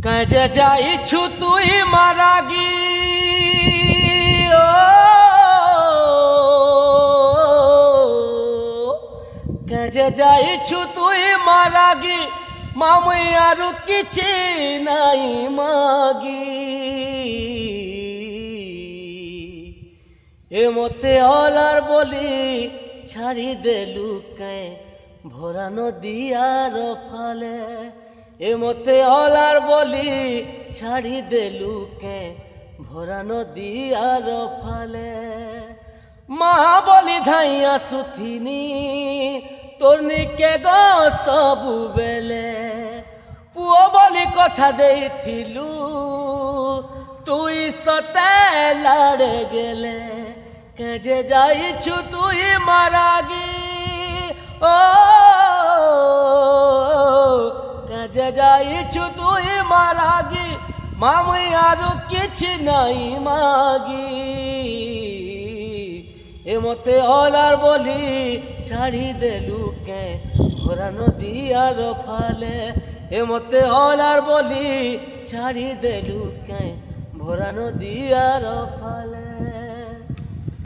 কাজে যাইছু তুই মারাগি কাজে যাইছু তুই মারাগি মামুই আরু কিছু নাই মাগি এ মতে অলার বলি ছাড়ি দেলু কে ভরা নদী আর ফালে এ মতে অলার বলি ছাড়ি দেলু কে ভরা নদী আর ফালে মা বলি ধাইয়া সুথিনি তোর নিকে গো সবু বেলে পুଅ বলি কথা দেইথিলু তুই সতে লাড়ে গেলে কাজে যাইছু তুই মারাগি ও কাজে যাইছু তুই মারাগি মামুই আরু কিছু নাই মাগি এ মতে অলার বলি ছাড়ি দেলু কে ভরা নদী আর ফালে এ মতে অলার বলি ছাড়ি দেলু কে ভরা নদী আর ফালে।